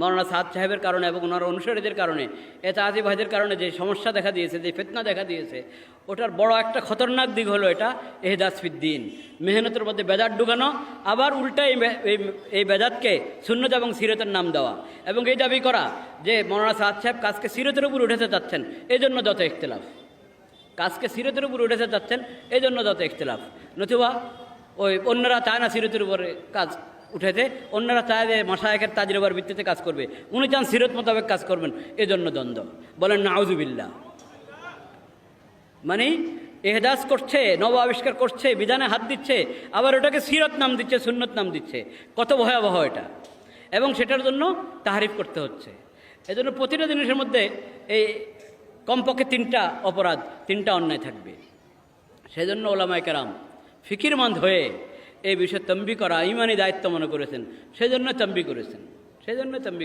মৌলানা সাদ সাহেবের কারণে এবং ওনার অনুসারীদের কারণে এতাআতি ভাইদের কারণে যে সমস্যা দেখা দিয়েছে, যে ফিতনা দেখা দিয়েছে, ওটার বড় একটা খতরনাক দিক হলো এটা ইহদাস ফিদ্দিন, মেহনতের মধ্যে বেদাত ঢুকানো, আবার উল্টা এই বেদাতকে সুন্নত এবং সিরতের নাম দেওয়া, এবং এই দাবি করা যে মৌলানা সাদ সাহেব কাজকে সিরতের উপর উঠেতে চাচ্ছেন, এই জন্য যত ইখতিলাফ, কাজকে সিরতের উপর উঠেতে চাচ্ছেন এই জন্য যত ইখতিলাফ। নতুবা ওই অন্যরা চায় না সিরতের উপরে কাজ উঠেতে, অন্যরা চায় যে মাশায়েখের তাজরিবার ভিত্তিতে কাজ করবে, উনি চান সিরত মোতাবেক কাজ করবেন, এজন্য দ্বন্দ্ব। বলেন নাউজুবিল্লাহ। মানে এহদাস করছে, নব আবিষ্কার করছে, বিধানে হাত দিচ্ছে, আবার ওটাকে সিরত নাম দিচ্ছে, সুন্নত নাম দিচ্ছে। কত ভয়াবহ এটা! এবং সেটার জন্য তাহরিফ করতে হচ্ছে। এজন্য প্রতিটা জিনিসের মধ্যে এই কমপক্ষে তিনটা অপরাধ, তিনটা অন্যায় থাকবে। সেজন্য ওলামায়ে কেরাম ফিকিরমন্দ হয়ে এই বিষয়ে তম্বি করা ইমানি দায়িত্ব মনে করেছেন, সেজন্য তম্বি করেছেন, সেজন্য তম্বি